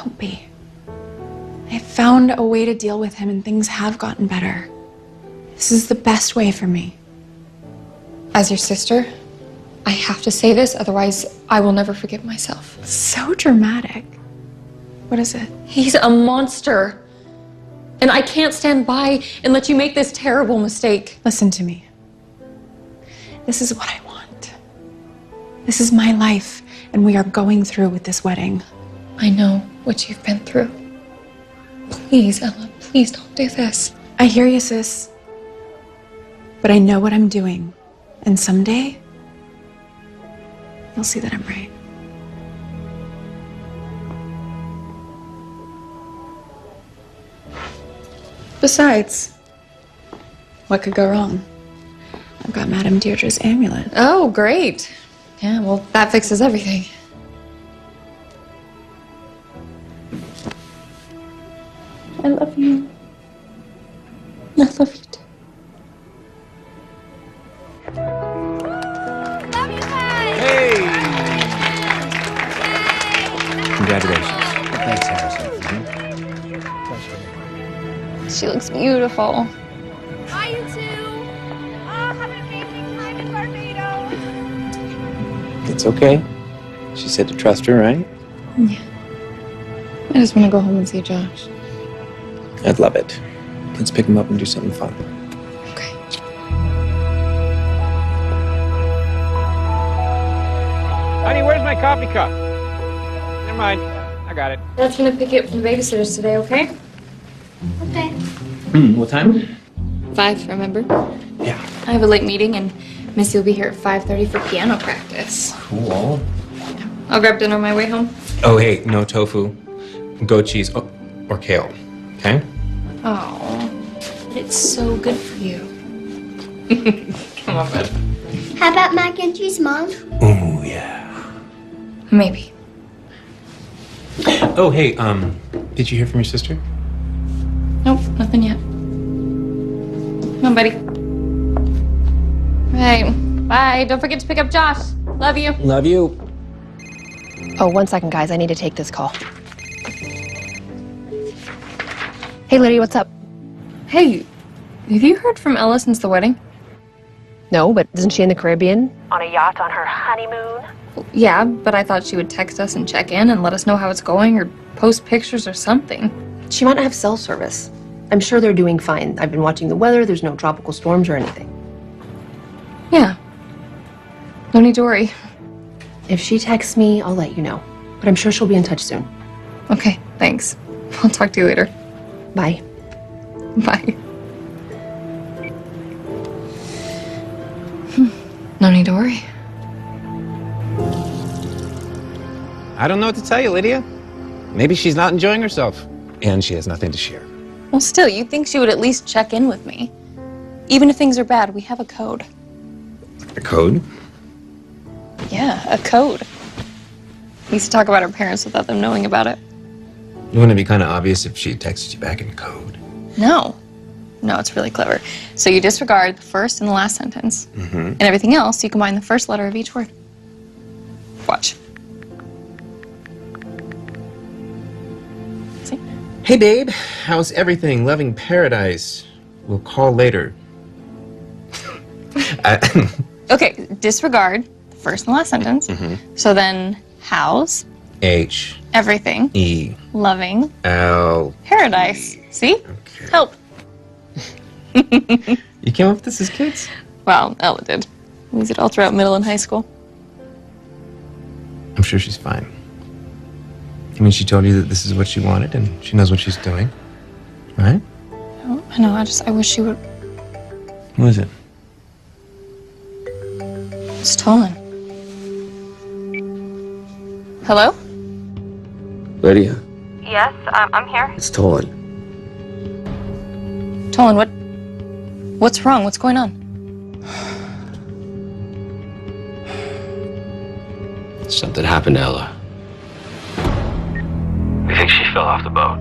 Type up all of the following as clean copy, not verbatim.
Don't be. I found a way to deal with him and things have gotten better. This is the best way for me. As your sister, I have to say this, otherwise I will never forgive myself. So dramatic. What is it? He's a monster. And I can't stand by and let you make this terrible mistake. Listen to me. This is what I want. This is my life, and we are going through with this wedding. I know what you've been through. Please, Ella, please don't do this. I hear you, sis. But I know what I'm doing. And someday, you'll see that I'm right. Besides, what could go wrong? I've got Madame Deirdre's amulet. Oh, great. Yeah, well, that fixes everything. I love you. I love you too. Love you guys! Hey! Yay! Congratulations. Thanks, Harrison. She looks beautiful. Bye, you two! Oh, have an amazing time in Barbados! It's okay. She said to trust her, right? Yeah. I just want to go home and see Josh. I'd love it. Let's pick him up and do something fun. Okay. Honey, where's my coffee cup? Never mind. I got it. Dad's gonna pick you up from the babysitters today, okay? Okay. What time? 5, remember? Yeah. I have a late meeting and Missy will be here at 5:30 for piano practice. Cool. I'll grab dinner on my way home. Oh, hey, no tofu, goat cheese, or kale, okay? Oh, it's so good for you. Come on, bud. How about mac and cheese, Mom? Oh, yeah. Maybe. Oh, hey, did you hear from your sister? Nope, nothing yet. Come on, buddy. Right. Bye. Don't forget to pick up Josh. Love you. Love you. Oh, 1 second, guys. I need to take this call. Hey, Lydia, what's up? Hey, have you heard from Ella since the wedding? No, but isn't she in the Caribbean? On a yacht on her honeymoon? Yeah, but I thought she would text us and check in and let us know how it's going or post pictures or something. She might not have cell service. I'm sure they're doing fine. I've been watching the weather. There's no tropical storms or anything. Yeah. No need to worry. If she texts me, I'll let you know. But I'm sure she'll be in touch soon. Okay, thanks. I'll talk to you later. Bye. Bye. No need to worry. I don't know what to tell you, Lydia. Maybe she's not enjoying herself. And she has nothing to share. Well, still, you'd think she would at least check in with me. Even if things are bad, we have a code. A code? Yeah, a code. We used to talk about our parents without them knowing about it. Wouldn't it be kind of obvious if she texted you back in code? No. No, it's really clever. So you disregard the first and the last sentence. Mm-hmm. And everything else, you combine the first letter of each word. Watch. See? Hey, babe. How's everything? Loving paradise. We'll call later. Okay, disregard the first and last sentence. Mm-hmm. So then, how's, H. everything, E. loving, L. paradise. See? Okay. Help. You came up with this as kids? Well, Ella did. We used it all throughout middle and high school. I'm sure she's fine. I mean, she told you that this is what she wanted, and she knows what she's doing, right? I know, I wish she would. What is it? It's Tolan. Hello? Lydia, Yes, I'm here. it's Tolan. Tolan, what's wrong? What's going on? Something happened to Ella. We think she fell off the boat.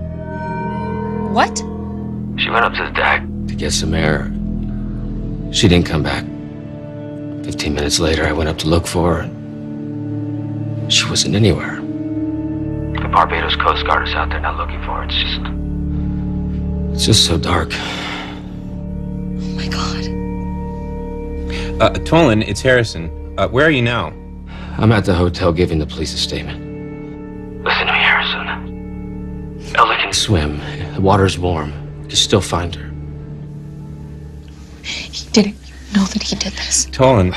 What? She went up to the deck to get some air. She didn't come back. 15 minutes later, I went up to look for her. She wasn't anywhere. the Barbados Coast Guard is out there now looking for her. It's just so dark. Oh my God. Tolan, it's Harrison. Where are you now? I'm at the hotel giving the police a statement. Listen to me, Harrison. Ella can swim. The water's warm. You can still find her. He didn't know that he did this. Tolan,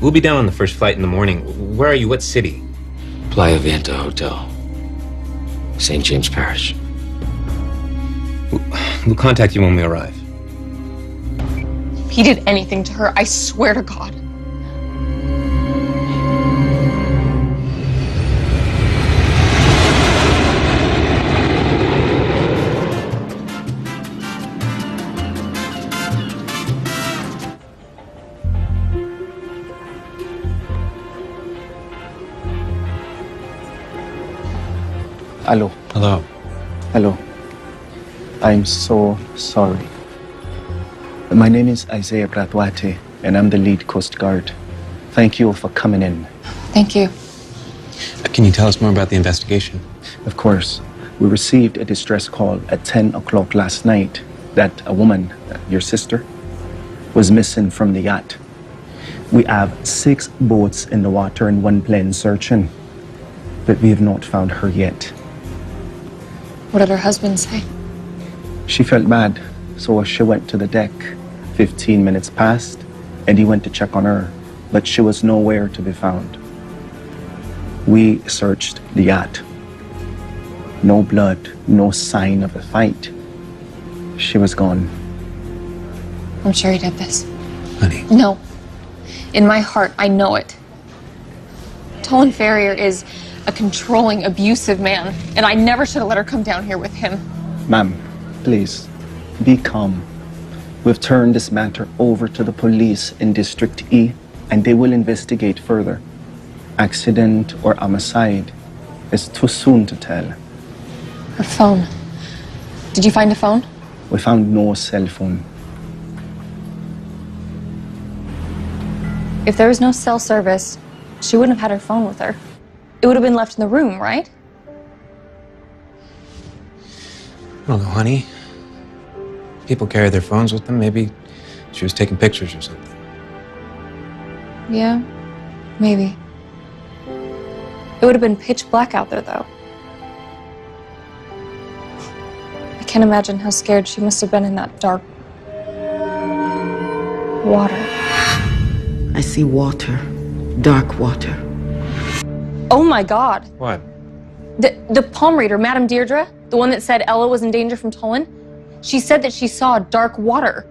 we'll be down on the first flight in the morning. Where are you? What city? Playa Venta Hotel. St. James Parish. We'll contact you when we arrive. If he did anything to her, I swear to God. Hello. Hello. Hello. I'm so sorry. My name is Isaiah Bratwate, and I'm the lead Coast Guard. Thank you for coming in. Thank you. Can you tell us more about the investigation? Of course, we received a distress call at 10 o'clock last night that a woman, your sister, was missing from the yacht. We have 6 boats in the water and 1 plane searching, but we have not found her yet. What did her husband say? She felt bad, so she went to the deck. 15 minutes passed, and he went to check on her, but she was nowhere to be found. We searched the yacht. No blood, no sign of a fight. She was gone. I'm sure he did this. Honey. No. In my heart, I know it. Tolan Ferrier is a controlling, abusive man, and I never should have let her come down here with him. Ma'am, please, be calm. We've turned this matter over to the police in District E, and they will investigate further. Accident or homicide is too soon to tell. Her phone. Did you find a phone? We found no cell phone. If there was no cell service, she wouldn't have had her phone with her. It would have been left in the room, right? I don't know, honey. People carry their phones with them. Maybe she was taking pictures or something. Yeah, maybe. It would have been pitch black out there, though. I can't imagine how scared she must have been in that dark water. I see water, dark water. Oh my God. What? The palm reader, Madame Deirdre, the one that said Ella was in danger from Tolan, she said that she saw dark water.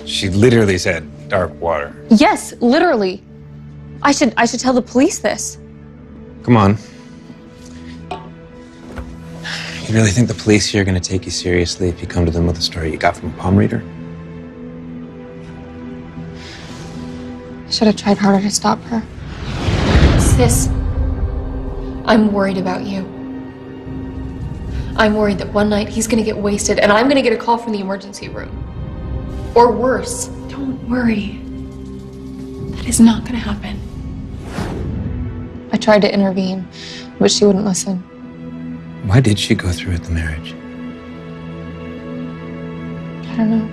She literally said dark water. Yes, literally. I should tell the police this. Come on. You really think the police here are going to take you seriously if you come to them with a story you got from a palm reader? I should have tried harder to stop her. Sis, I'm worried about you. I'm worried that one night he's gonna get wasted and I'm gonna get a call from the emergency room. Or worse. Don't worry. That is not gonna happen. I tried to intervene, but she wouldn't listen. Why did she go through with the marriage? I don't know.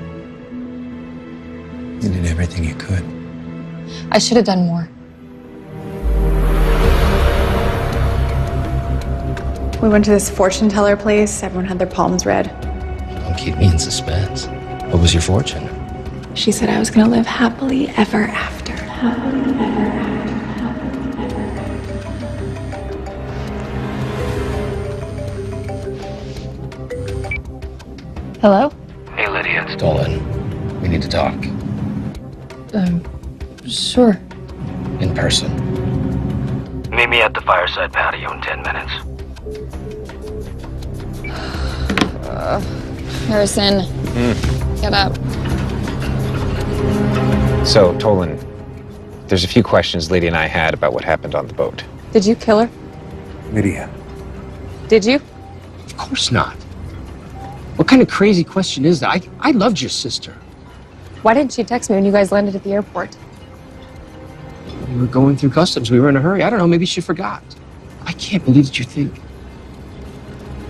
You did everything you could. I should have done more. We went to this fortune teller place. Everyone had their palms read. Don't keep me in suspense. What was your fortune? She said I was gonna live happily ever after. Happily ever after. Hello? Hey, Lydia, it's Dolan. We need to talk. Sure. In person. Meet me at the fireside patio in 10 minutes. Harrison, get up. So, Tolan, there's a few questions Lydia and I had about what happened on the boat. Did you kill her? Lydia. Did you? Of course not. What kind of crazy question is that? I loved your sister. Why didn't she text me when you guys landed at the airport? We were going through customs. We were in a hurry. I don't know, maybe she forgot. I can't believe that you think.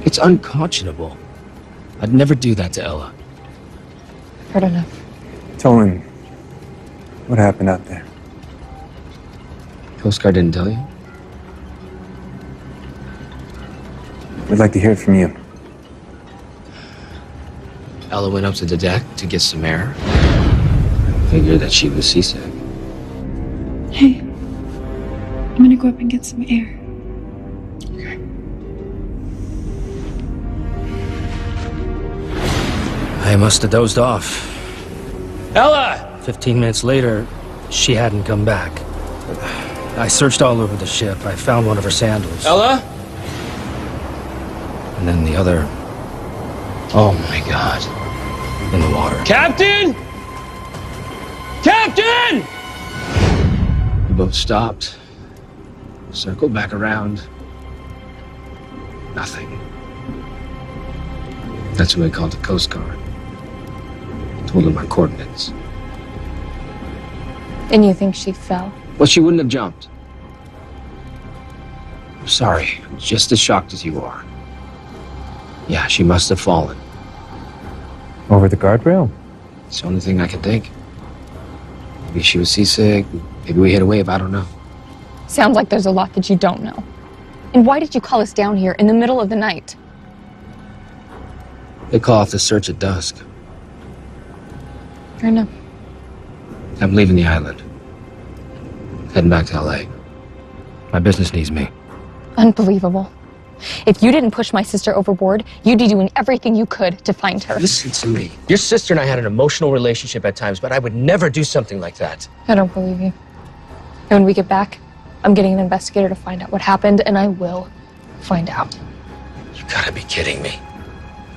It's unconscionable. I'd never do that to Ella. Heard enough. Tolan, what happened out there? Coast Guard didn't tell you? We'd like to hear it from you. Ella went up to the deck to get some air. I figured that she was seasick. Hey, I'm gonna go up and get some air. Okay. I must have dozed off. Ella! 15 minutes later, she hadn't come back. I searched all over the ship. I found one of her sandals. Ella? And then the other... Oh my God. In the water. Captain! Captain! The boat stopped. Circled back around. Nothing. That's when I called the Coast Guard. Told them my coordinates. And you think she fell? Well, she wouldn't have jumped. I'm sorry. I'm just as shocked as you are. Yeah, she must have fallen. Over the guardrail? It's the only thing I can think. Maybe she was seasick. Maybe we hit a wave. I don't know. Sounds like there's a lot that you don't know. And why did you call us down here in the middle of the night? They call off the search at dusk. Fair enough. I'm leaving the island. Heading back to LA. My business needs me. Unbelievable. If you didn't push my sister overboard, you'd be doing everything you could to find her. Listen to me. Your sister and I had an emotional relationship at times, but I would never do something like that. I don't believe you. And when we get back, I'm getting an investigator to find out what happened, and I will find out. You gotta be kidding me.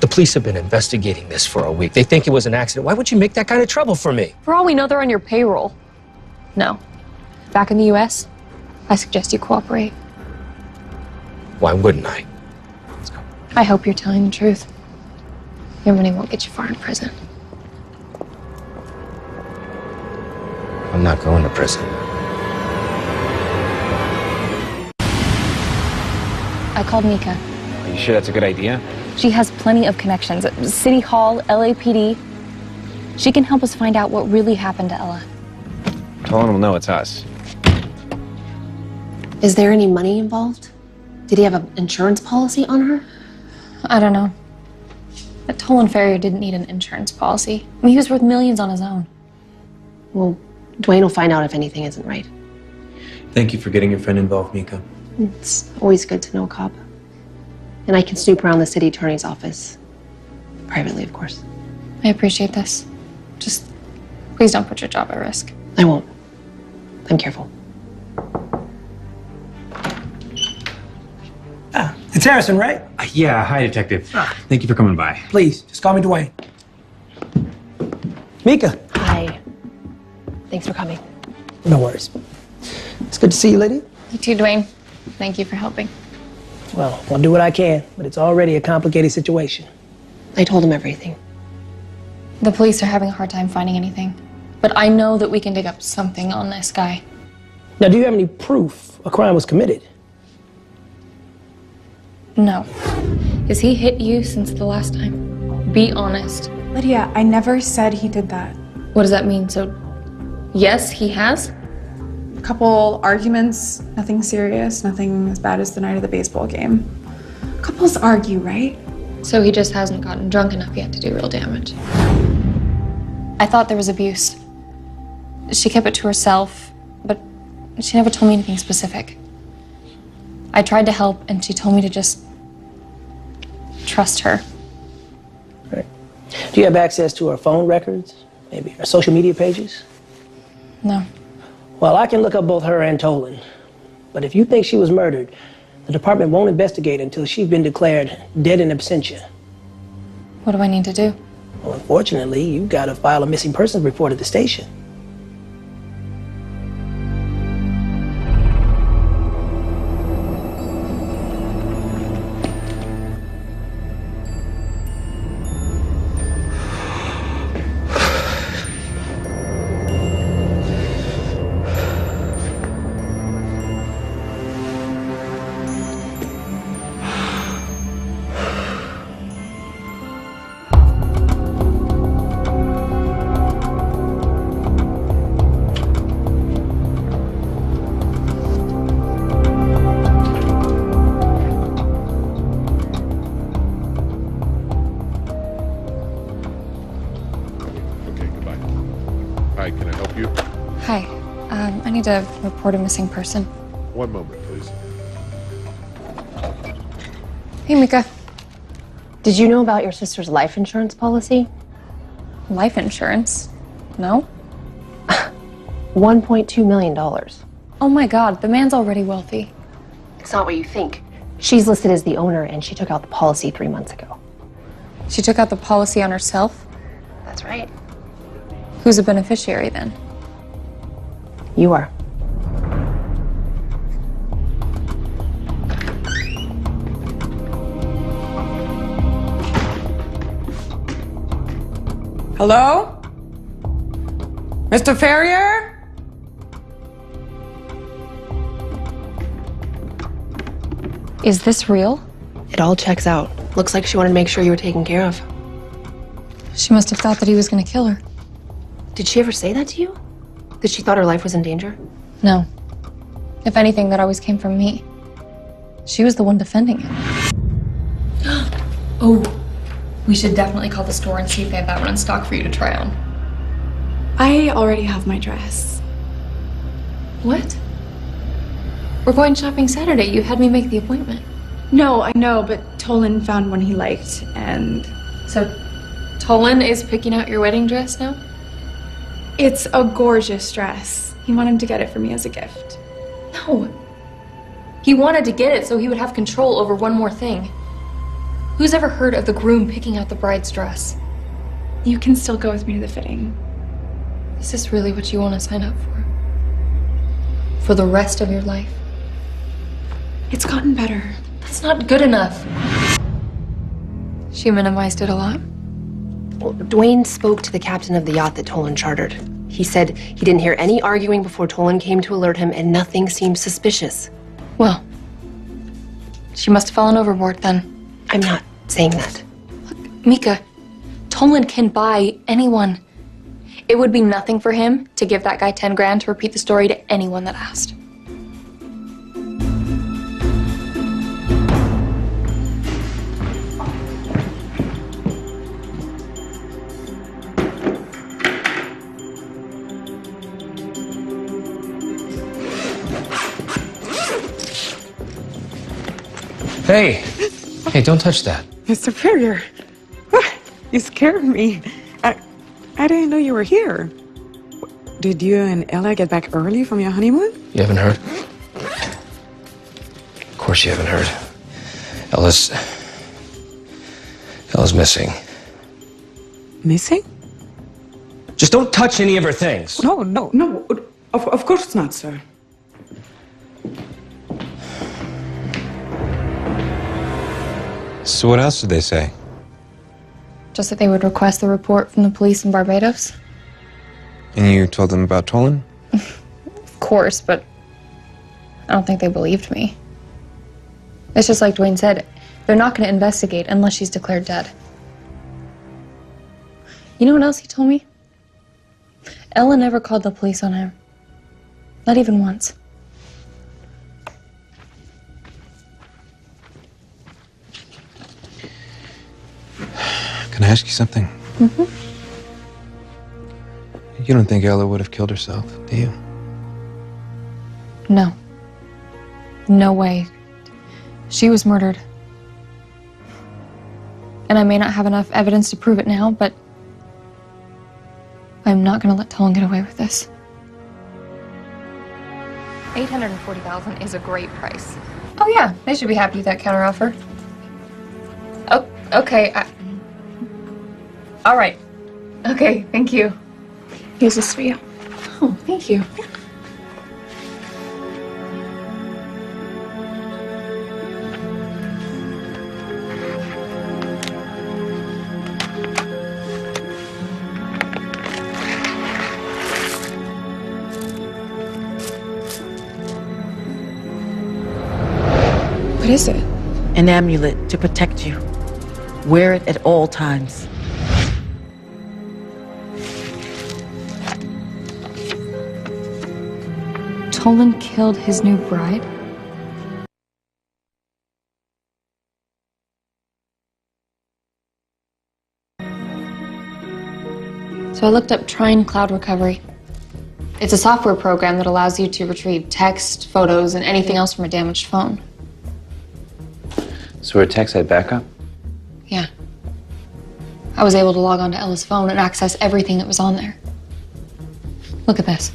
The police have been investigating this for a week. They think it was an accident. Why would you make that kind of trouble for me? For all we know, they're on your payroll. No. Back in the US, I suggest you cooperate. Why wouldn't I? I hope you're telling the truth. Your money won't get you far in prison. I'm not going to prison. I called Mika. Are you sure that's a good idea? She has plenty of connections at City Hall, LAPD. She can help us find out what really happened to Ella. Tolan will know it's us. Is there any money involved? Did he have an insurance policy on her? I don't know. But Tolan Ferrier didn't need an insurance policy. I mean, he was worth millions on his own. Well, Dwayne will find out if anything isn't right. Thank you for getting your friend involved, Mika. It's always good to know a cop. And I can snoop around the city attorney's office. Privately, of course. I appreciate this. Just please don't put your job at risk. I won't. I'm careful. It's Harrison, right? Yeah, hi, Detective. Thank you for coming by. Please, just call me Dwayne. Mika. Hi. Thanks for coming. No worries. It's good to see you, lady. You too, Dwayne. Thank you for helping. Well, I'll do what I can, but it's already a complicated situation. I told him everything. The police are having a hard time finding anything. But I know that we can dig up something on this guy. Now, do you have any proof a crime was committed? No. Has he hit you since the last time? Be honest. Lydia, I never said he did that. What does that mean? So, yes, he has? A couple arguments, nothing serious, nothing as bad as the night of the baseball game. Couples argue, right? So he just hasn't gotten drunk enough yet to do real damage. I thought there was abuse. She kept it to herself, but she never told me anything specific. I tried to help, and she told me to just trust her. Right. Do you have access to her phone records? Maybe her social media pages? No. Well, I can look up both her and Tolan. But if you think she was murdered, the department won't investigate until she's been declared dead in absentia. What do I need to do? Well, unfortunately, you've got to file a missing persons report at the station. need to report a missing person. One moment, please. Hey, Mika. Did you know about your sister's life insurance policy? Life insurance? No? $1.2 million. Oh my God, the man's already wealthy. It's not what you think. She's listed as the owner, and she took out the policy 3 months ago. She took out the policy on herself? That's right. Who's a beneficiary then? You are. Hello? Mr. Ferrier? Is this real? It all checks out. Looks like she wanted to make sure you were taken care of. She must have thought that he was going to kill her. Did she ever say that to you? That she thought her life was in danger? No. If anything, that always came from me. She was the one defending him. Oh, we should definitely call the store and see if they have that one in stock for you to try on. I already have my dress. What? We're going shopping Saturday. You had me make the appointment. No, I know, but Tolan found one he liked, and... So, Tolan is picking out your wedding dress now? It's a gorgeous dress. He wanted to get it for me as a gift. No. He wanted to get it so he would have control over one more thing. Who's ever heard of the groom picking out the bride's dress? You can still go with me to the fitting. Is this really what you want to sign up for? For the rest of your life? It's gotten better. That's not good enough. She minimized it a lot. Well, Dwayne spoke to the captain of the yacht that Tolan chartered. He said he didn't hear any arguing before Tolan came to alert him, and nothing seemed suspicious. Well, she must have fallen overboard then. I'm not saying that. Look, Mika, Tolan can buy anyone. It would be nothing for him to give that guy 10 grand to repeat the story to anyone that asked. Hey! Hey, don't touch that. Mr. Ferrier. You scared me. I didn't know you were here. Did you and Ella get back early from your honeymoon? You haven't heard? Of course you haven't heard. Ella's missing. Missing? Just don't touch any of her things. No. Of course not, sir. So what else did they say? Just that they would request the report from the police in Barbados? And you told them about Tolan? Of course, but I don't think they believed me. It's just like Dwayne said, they're not going to investigate unless she's declared dead. You know what else he told me? Ella never called the police on him. Not even once. Can I ask you something? Mm-hmm. You don't think Ella would have killed herself, do you? No. No way. She was murdered. And I may not have enough evidence to prove it now, but I'm not going to let Tolan get away with this. $840,000 is a great price. Oh yeah, they should be happy with that counteroffer. Oh, okay. All right. Okay, thank you. Here's this for you. Oh, thank you. What is it? An amulet to protect you. Wear it at all times. Tolan killed his new bride? So I looked up Trine Cloud Recovery. It's a software program that allows you to retrieve text, photos, and anything else from a damaged phone. So her text had backup? Yeah. I was able to log on to Ella's phone and access everything that was on there. Look at this.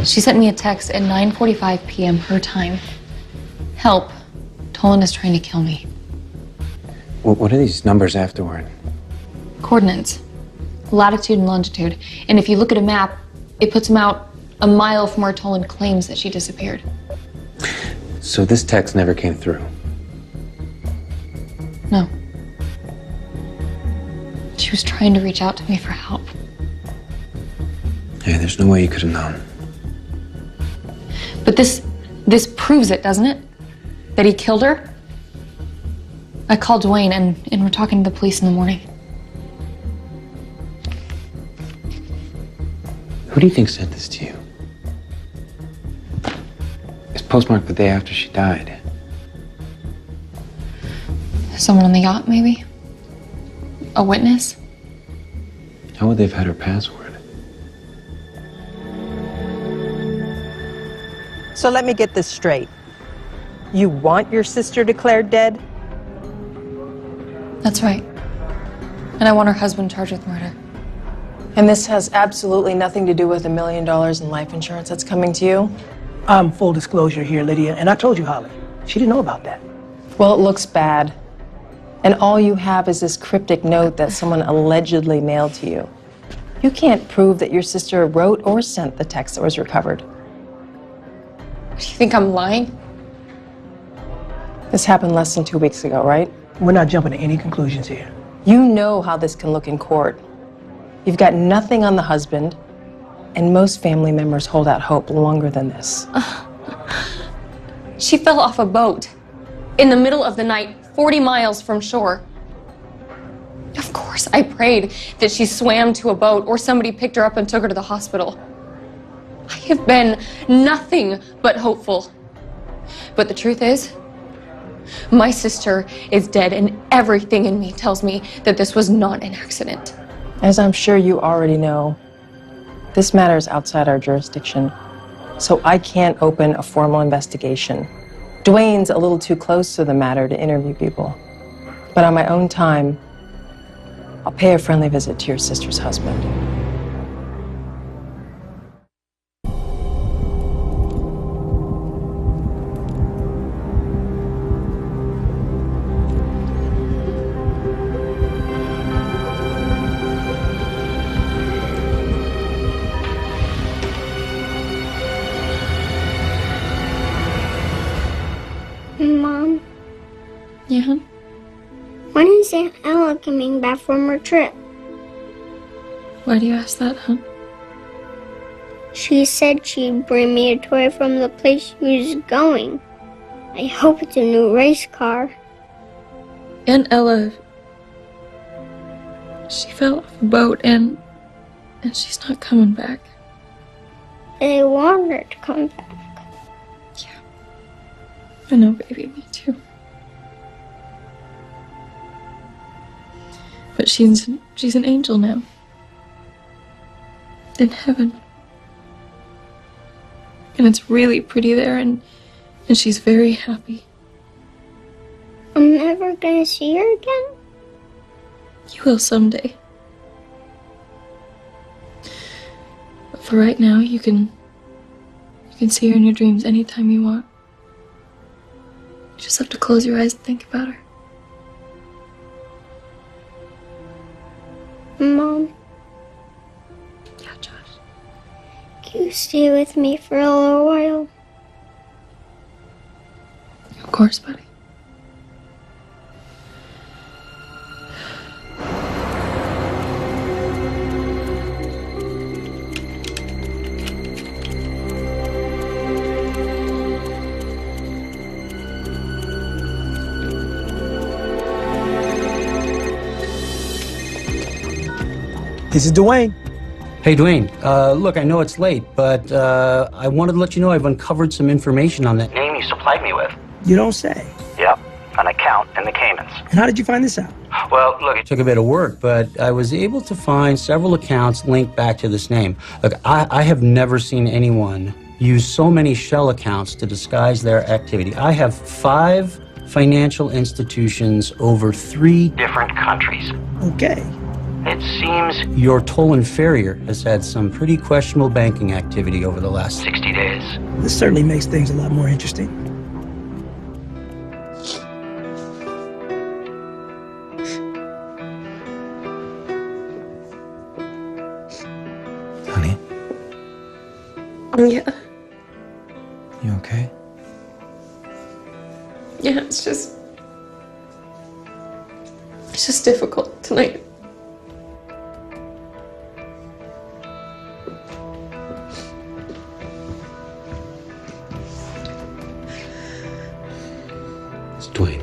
She sent me a text at 9:45 p.m. her time. Help. Tolan is trying to kill me. What are these numbers afterward? Coordinates. Latitude and longitude. And if you look at a map, it puts them out a mile from where Tolan claims that she disappeared. So this text never came through? No. She was trying to reach out to me for help. Hey, there's no way you could have known. But this proves it, doesn't it? That he killed her? I called Dwayne and we're talking to the police in the morning. Who do you think sent this to you? It's postmarked the day after she died. Someone on the yacht, maybe? A witness? How would they have had her password? So let me get this straight. You want your sister declared dead? That's right. And I want her husband charged with murder. And this has absolutely nothing to do with $1 million in life insurance that's coming to you? Full disclosure here, Lydia, and I told you, Holly. She didn't know about that. Well, it looks bad. And all you have is this cryptic note that someone allegedly mailed to you. You can't prove that your sister wrote or sent the text that was recovered. Do you think I'm lying? This happened less than 2 weeks ago, right? We're not jumping to any conclusions here. You know how this can look in court. You've got nothing on the husband, and most family members hold out hope longer than this. She fell off a boat in the middle of the night, 40 miles from shore. Of course, I prayed that she swam to a boat or somebody picked her up and took her to the hospital. I have been nothing but hopeful. But the truth is, my sister is dead, and everything in me tells me that this was not an accident. As I'm sure you already know, this matter is outside our jurisdiction, so I can't open a formal investigation. Dwayne's a little too close to the matter to interview people. But on my own time, I'll pay a friendly visit to your sister's husband. Mom, Yeah? when is Aunt Ella coming back from her trip? Why do you ask that, huh? She said she'd bring me a toy from the place she was going. I hope it's a new race car. Aunt Ella, she fell off a boat and she's not coming back. They want her to come back. I know, baby, me too. But she's an angel now. In heaven. And it's really pretty there, and she's very happy. I'm never gonna see her again? You will someday. But for right now, you can see her in your dreams anytime you want. You just have to close your eyes and think about her. Mom, Yeah, Josh. can you stay with me for a little while? Of course, buddy. This is Dwayne. Hey, Dwayne. Look, I know it's late, but I wanted to let you know I've uncovered some information on that name you supplied me with. You don't say. Yep. an account in the Caymans. And how did you find this out? Well, look, it took a bit of work, but I was able to find several accounts linked back to this name. Look, I have never seen anyone use so many shell accounts to disguise their activity. I have 5 financial institutions over 3 Different countries. Okay. It seems Your Tolan Farrier has had some pretty questionable banking activity over the last 60 days. This certainly makes things a lot more interesting. Honey, Yeah. you okay? Yeah, it's just difficult tonight. It's Dwayne.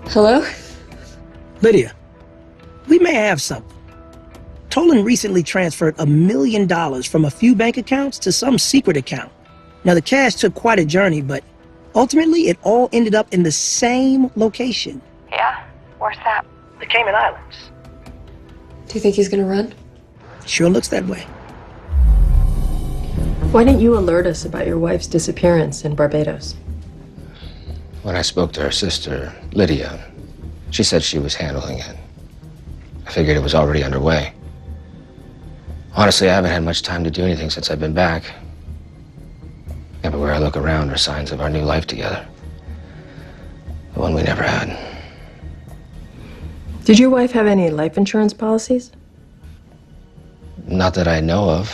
Hello? Lydia, we may have something. Tolan recently transferred $1 million from a few bank accounts to some secret account. Now, the cash took quite a journey, but ultimately it all ended up in the same location. Yeah? Where's that? The Cayman Islands. Do you think he's gonna run? Sure looks that way. Why didn't you alert us about your wife's disappearance in Barbados? When I spoke to her sister, Lydia, she said she was handling it. I figured it was already underway. Honestly, I haven't had much time to do anything since I've been back. Everywhere I look around are signs of our new life together. The one we never had. Did your wife have any life insurance policies? Not that I know of.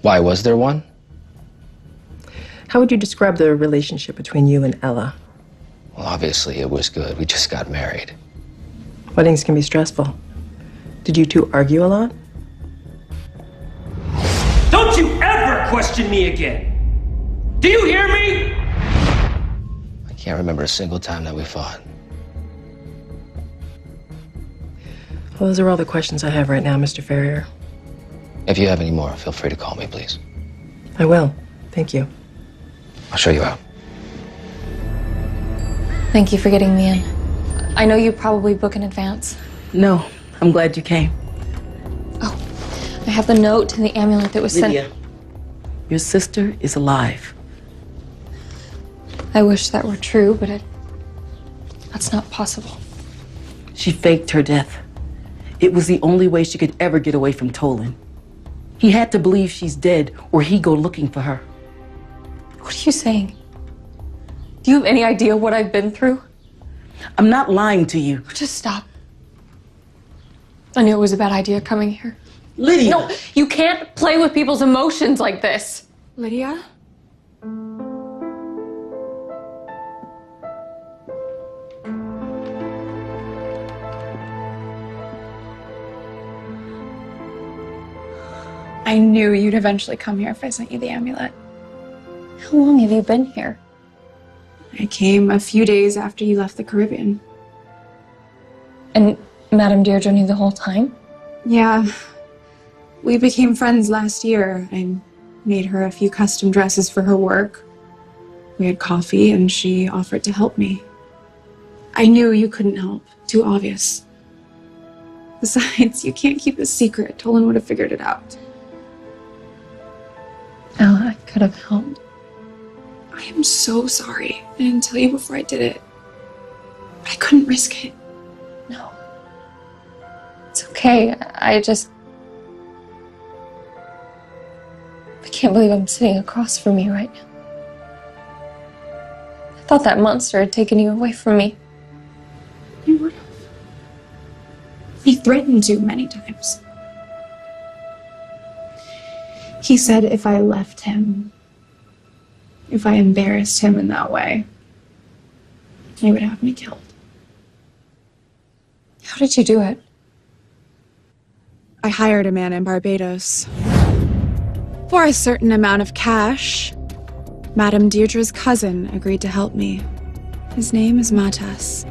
Why, was there one? How would you describe the relationship between you and Ella? Well, obviously it was good. We just got married. Weddings can be stressful. Did you two argue a lot? Don't you ever question me again! Do you hear me? I can't remember a single time that we fought. Well, those are all the questions I have right now, Mr. Farrier. If you have any more, feel free to call me, please. I will. Thank you. I'll show you out. Thank you for getting me in. I know you probably book in advance. No, I'm glad you came. I have the note and the amulet that was Lydia, sent. your sister is alive. I wish that were true, but that's not possible. She faked her death. It was the only way she could ever get away from Tolan. He had to believe she's dead or he'd go looking for her. What are you saying? Do you have any idea what I've been through? I'm not lying to you. Just stop. I knew it was a bad idea coming here. Lydia! No, you can't play with people's emotions like this. Lydia? I knew you'd eventually come here if I sent you the amulet. How long have you been here? I came a few days after you left the Caribbean. And Madame Deirdre knew the whole time? Yeah. We became friends last year. I made her a few custom dresses for her work. We had coffee and she offered to help me. I knew you couldn't help. Too obvious. Besides, you can't keep a secret. Tolan would have figured it out. Ella, I could have helped. I am so sorry. I didn't tell you before I did it. But I couldn't risk it. No. It's okay. I can't believe I'm sitting across from you right now. I thought that monster had taken you away from me. He would have. He threatened to many times. He said if I left him, if I embarrassed him in that way, he would have me killed. How did you do it? I hired a man in Barbados. For a certain amount of cash, Madame Deirdre's cousin agreed to help me. His name is Matas.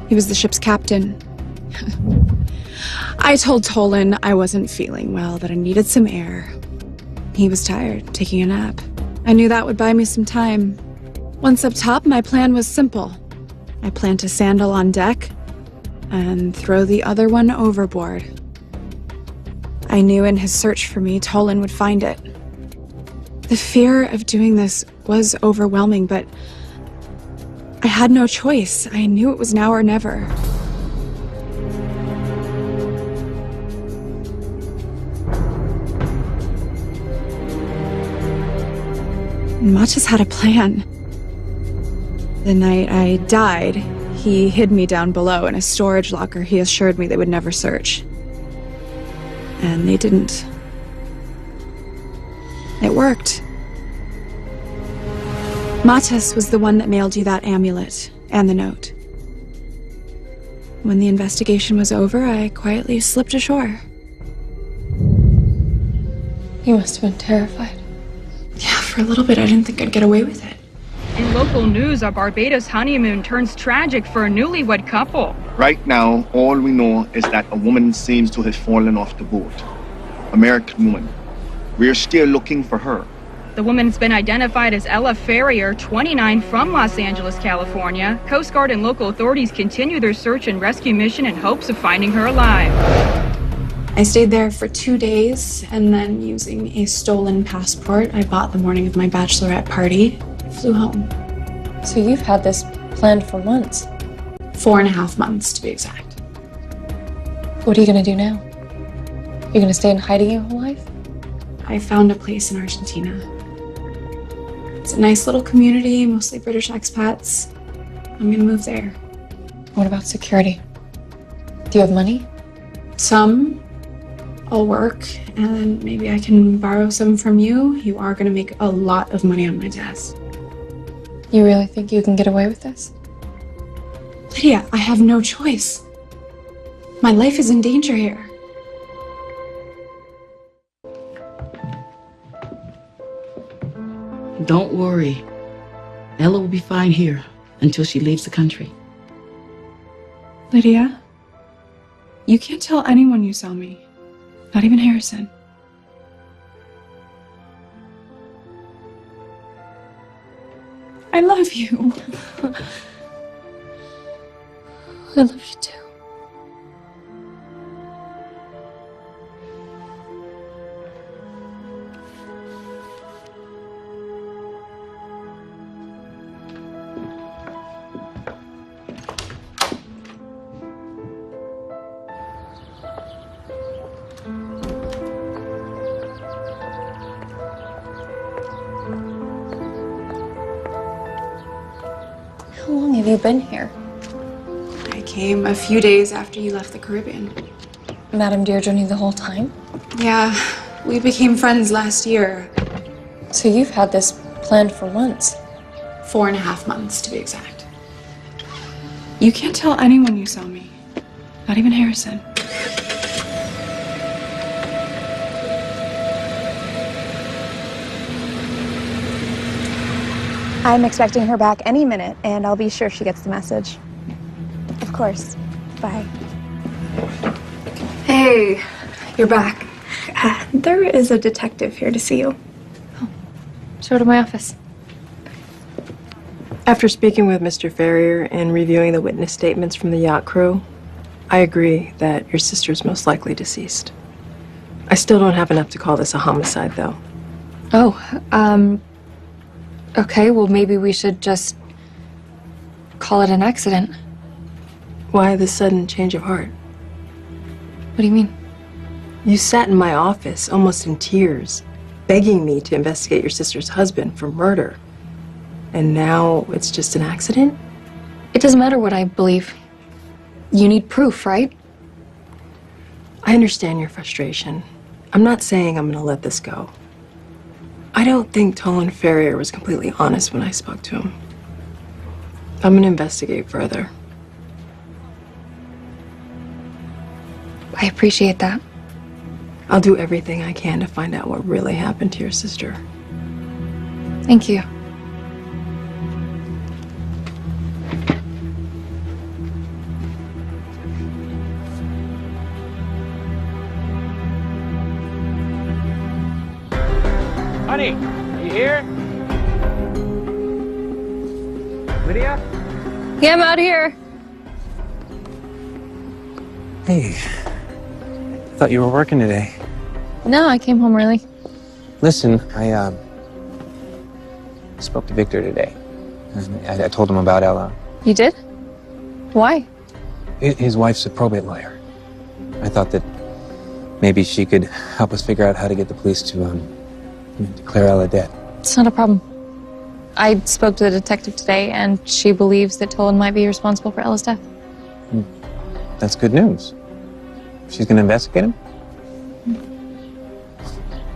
He was the ship's captain. I told Tolan I wasn't feeling well, that I needed some air. He was tired, taking a nap. I knew that would buy me some time. Once up top, my plan was simple. I plant a sandal on deck and throw the other one overboard. I knew in his search for me, Tolan would find it. The fear of doing this was overwhelming, but I had no choice. I knew it was now or never. Matas had a plan. The night I died, he hid me down below in a storage locker he assured me they would never search. And they didn't. It worked. Matas was the one that mailed you that amulet and the note. When the investigation was over, I quietly slipped ashore. You must have been terrified. Yeah, for a little bit I didn't think I'd get away with it. In local news, a Barbados honeymoon turns tragic for a newlywed couple. Right now, all we know is that a woman seems to have fallen off the boat. American woman. We're still looking for her. The woman's been identified as Ella Ferrier, 29, from Los Angeles, California. Coast Guard and local authorities continue their search and rescue mission in hopes of finding her alive. I stayed there for 2 days, and then using a stolen passport I bought the morning of my bachelorette party, I flew home. So you've had this planned for months? 4.5 months, to be exact. What are you gonna do now? You're gonna stay in hiding your whole life? I found a place in Argentina. It's a nice little community, mostly British expats. I'm gonna move there. What about security? Do you have money? Some. I'll work, and maybe I can borrow some from you. You are gonna make a lot of money on my desk. You really think you can get away with this? Lydia, I have no choice. My life is in danger here. Don't worry. Ella will be fine here until she leaves the country. Lydia, you can't tell anyone you saw me. Not even Harrison. I love you. I love you too. How long have you been here? I came a few days after you left the Caribbean. Madame Deirdre knew the whole time? Yeah, we became friends last year. So you've had this planned for months? 4.5 months, to be exact. You can't tell anyone you saw me. Not even Harrison. I'm expecting her back any minute, and I'll be sure she gets the message. Of course. Bye. Hey, you're back. There is a detective here to see you. Show her to my office. After speaking with Mr. Ferrier and reviewing the witness statements from the yacht crew, I agree that your sister's most likely deceased. I still don't have enough to call this a homicide, though. Oh, okay, well, maybe we should just call it an accident. Why this sudden change of heart? What do you mean? You sat in my office, almost in tears, begging me to investigate your sister's husband for murder. And now it's just an accident? It doesn't matter what I believe. You need proof, right? I understand your frustration. I'm not saying I'm gonna let this go. I don't think Tolan Ferrier was completely honest when I spoke to him. I'm gonna investigate further. I appreciate that. I'll do everything I can to find out what really happened to your sister. Thank you. Honey, are you here? Lydia? Yeah, I'm out here. Hey. I thought you were working today. No, I came home early. Listen, I spoke to Victor today. I told him about Ella. You did? Why? His wife's a probate lawyer. I thought that maybe she could help us figure out how to get the police to declare Ella dead. It's not a problem. I spoke to the detective today, and she believes that Tolan might be responsible for Ella's death. That's good news. She's going to investigate him?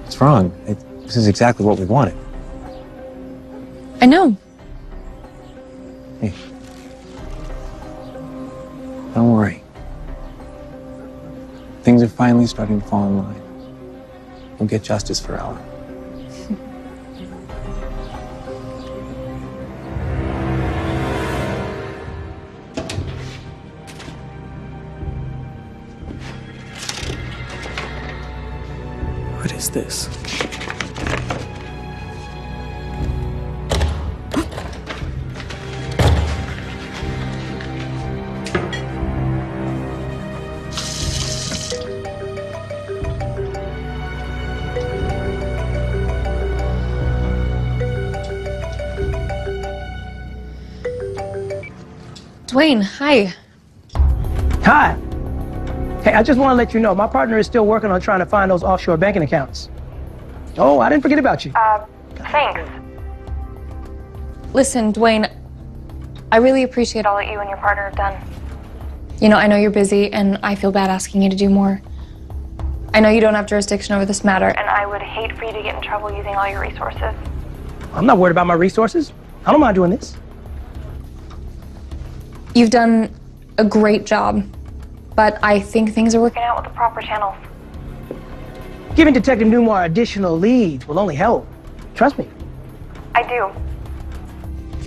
What's wrong? This is exactly what we wanted. I know. Hey. Don't worry. Things are finally starting to fall in line. We'll get justice for Ella. What is this? Dwayne, hi. Hi. Hey, I just want to let you know, my partner is still working on trying to find those offshore banking accounts. Oh, I didn't forget about you. Thanks. Listen, Dwayne, I really appreciate all that you and your partner have done. You know, I know you're busy, and I feel bad asking you to do more. I know you don't have jurisdiction over this matter, and I would hate for you to get in trouble using all your resources. I'm not worried about my resources. I don't mind doing this. You've done a great job, but I think things are working out with the proper channels. Giving Detective Newmar additional leads will only help. Trust me. I do.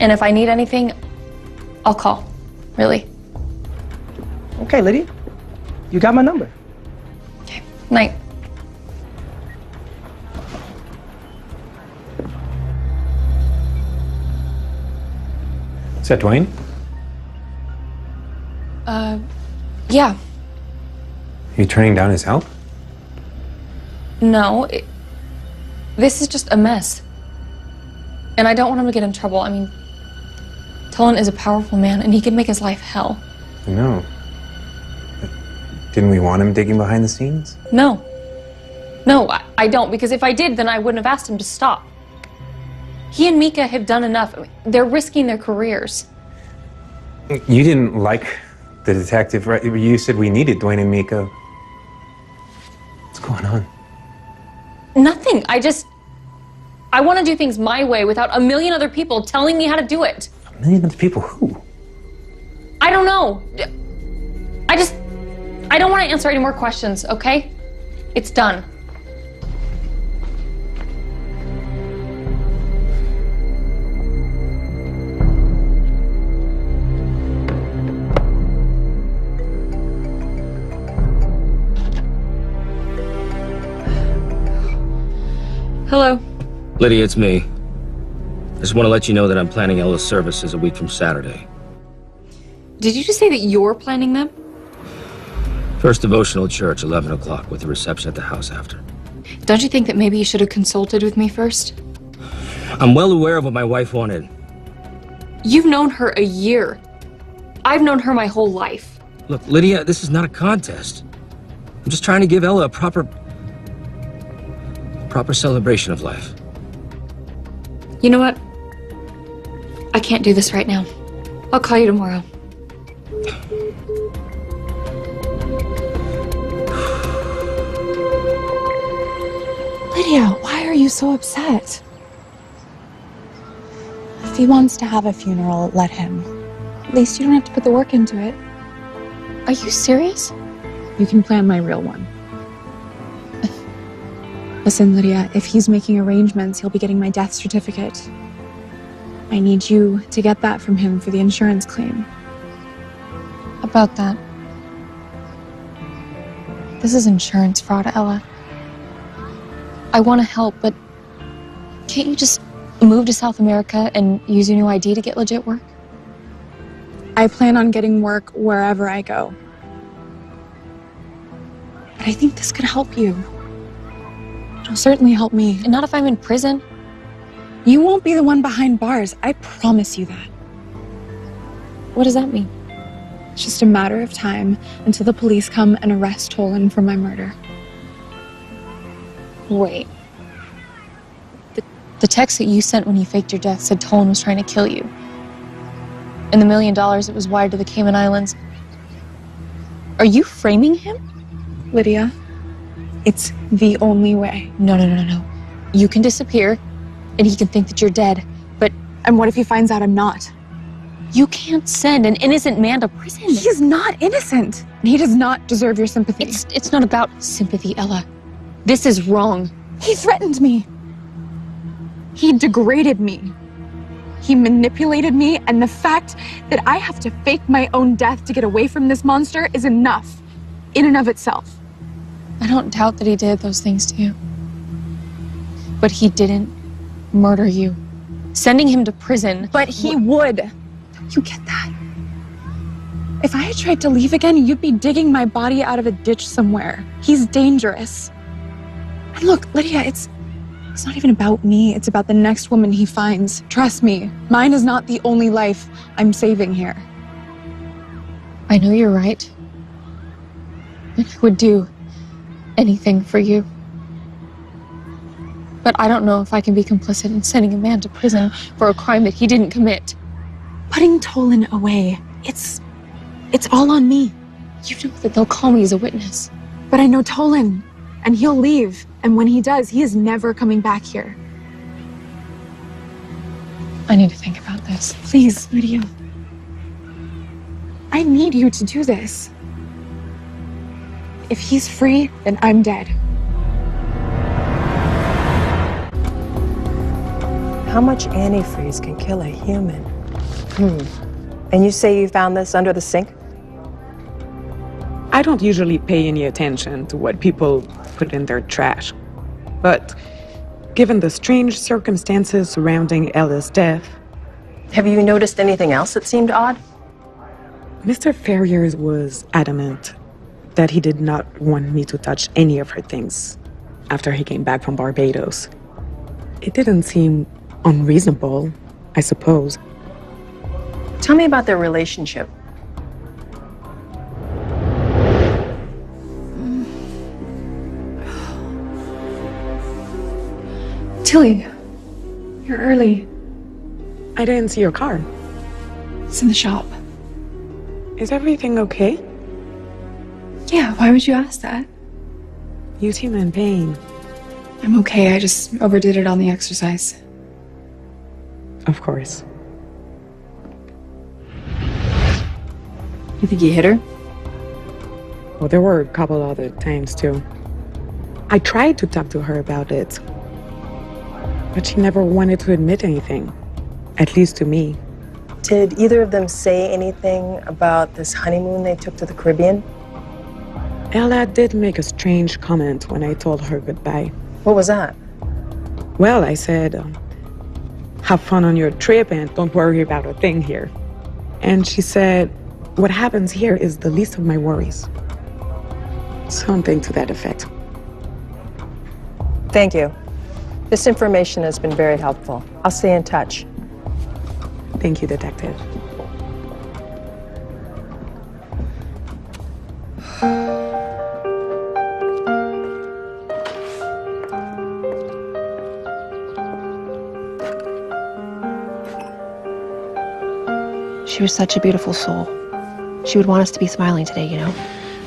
And if I need anything, I'll call. Really. Okay, Lydia. You got my number. Okay. Night. Is that Dwayne? Yeah. Are you turning down his help? No, this is just a mess. And I don't want him to get in trouble. I mean, Tolan is a powerful man, and he can make his life hell. I know. But didn't we want him digging behind the scenes? No. No, I don't, because if I did, then I wouldn't have asked him to stop. He and Mika have done enough. I mean, they're risking their careers. You didn't like the detective, right? You said we needed Dwayne and Mika. What's going on? Nothing. I want to do things my way without a million other people telling me how to do it. A million other people? Who? I don't know. I don't want to answer any more questions, okay? It's done. Hello. Lydia, it's me. I just want to let you know that I'm planning Ella's services a week from Saturday. Did you just say that you're planning them? First devotional at church, 11 o'clock, with the reception at the house after. Don't you think that maybe you should have consulted with me first? I'm well aware of what my wife wanted. You've known her a year. I've known her my whole life. Look, Lydia, this is not a contest. I'm just trying to give Ella a proper celebration of life. You know what? I can't do this right now. I'll call you tomorrow. Lydia, why are you so upset? If he wants to have a funeral, let him. At least you don't have to put the work into it. Are you serious? You can plan my real one. Listen, Lydia, if he's making arrangements, he'll be getting my death certificate. I need you to get that from him for the insurance claim. About that. This is insurance fraud, Ella. I want to help, but Can't you just move to South America and use your new ID to get legit work? I plan on getting work wherever I go. But I think this could help you. It'll certainly help me. And not if I'm in prison. You won't be the one behind bars. I promise you that. What does that mean? It's just a matter of time until the police come and arrest Tolan for my murder. Wait. The text that you sent when you faked your death said Tolan was trying to kill you. And the $1 million that was wired to the Cayman Islands. Are you framing him? Lydia, it's the only way. No. You can disappear, and he can think that you're dead, but... And what if he finds out I'm not? You can't send an innocent man to prison. He's not innocent. He does not deserve your sympathy. It's not about sympathy, Ella. This is wrong. He threatened me. He degraded me. He manipulated me, and the fact that I have to fake my own death to get away from this monster is enough, in and of itself. I don't doubt that he did those things to you. But he didn't murder you. Sending him to prison... But he would. Don't you get that? If I had tried to leave again, you'd be digging my body out of a ditch somewhere. He's dangerous. And look, Lydia, it's not even about me. It's about the next woman he finds. Trust me, mine is not the only life I'm saving here. I know you're right. And I would do anything for you. But I don't know if I can be complicit in sending a man to prison for a crime that he didn't commit. Putting Tolan away, it's all on me. You know that they'll call me as a witness. But I know Tolan, and he'll leave. And when he does, he is never coming back here. I need to think about this. Please, Lydia. I need you to do this. If he's free, then I'm dead. How much antifreeze can kill a human? And you say you found this under the sink? I don't usually pay any attention to what people put in their trash. But given the strange circumstances surrounding Ella's death... Have you noticed anything else that seemed odd? Mr. Ferrier was adamant that he did not want me to touch any of her things after he came back from Barbados. It didn't seem unreasonable, I suppose. Tell me about their relationship. Tilly, you're early. I didn't see your car. It's in the shop. Is everything okay? Yeah, why would you ask that? You seem in pain. I'm okay, I just overdid it on the exercise. Of course. You think you hit her? Well, there were a couple other times, too. I tried to talk to her about it, but she never wanted to admit anything, at least to me. Did either of them say anything about this honeymoon they took to the Caribbean? Ella did make a strange comment when I told her goodbye. What was that? Well, I said, have fun on your trip and don't worry about a thing here. And she said, what happens here is the least of my worries. Something to that effect. Thank you. This information has been very helpful. I'll stay in touch. Thank you, Detective. She was such a beautiful soul. She would want us to be smiling today, you know?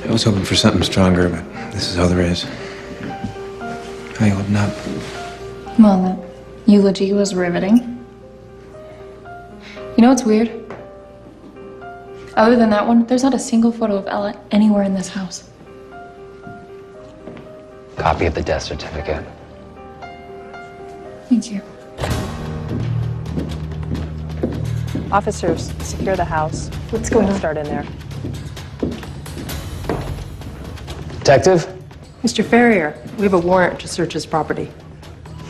I was hoping for something stronger, but this is all there is. How you holding up? Well, that eulogy was riveting. You know what's weird? Other than that one, there's not a single photo of Ella anywhere in this house. Copy of the death certificate. Thank you. Officers, secure the house. What's going on? Start in there. Detective? Mr. Ferrier, we have a warrant to search his property.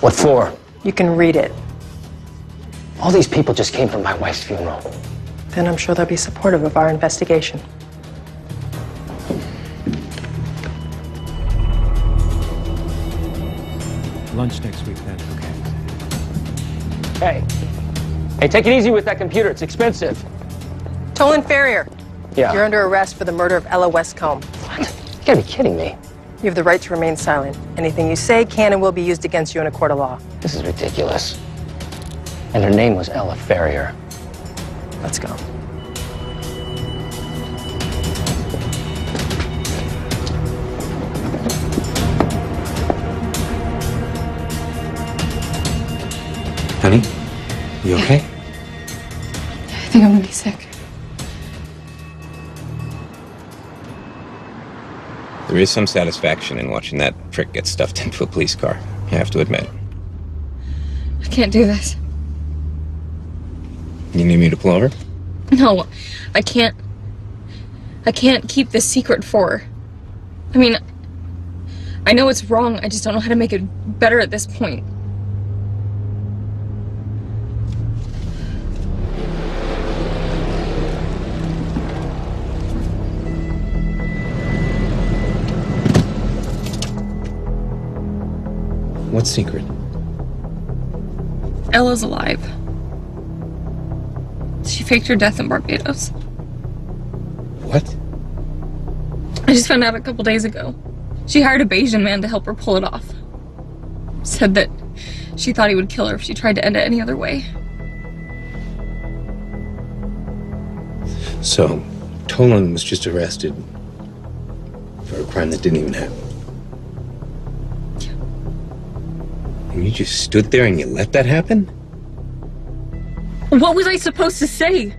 What for? You can read it. All these people just came from my wife's funeral. Then I'm sure they'll be supportive of our investigation. Lunch next week, then. Hey. Hey, take it easy with that computer. It's expensive. Tolan Ferrier. Yeah. You're under arrest for the murder of Ella Westcomb. What? You gotta be kidding me. You have the right to remain silent. Anything you say can and will be used against you in a court of law. This is ridiculous. And her name was Ella Ferrier. Let's go. Honey, you okay? I think I'm gonna be sick. There is some satisfaction in watching that prick get stuffed into a police car, you have to admit. I can't do this. You need me to pull over? No, I can't keep this secret for her. I mean, I know it's wrong, I just don't know how to make it better at this point. What secret? Ella's alive. She faked her death in Barbados. What? I just found out a couple days ago. She hired a Bayesian man to help her pull it off. Said that she thought he would kill her if she tried to end it any other way. So, Tolan was just arrested for a crime that didn't even happen. And you just stood there and you let that happen? What was I supposed to say?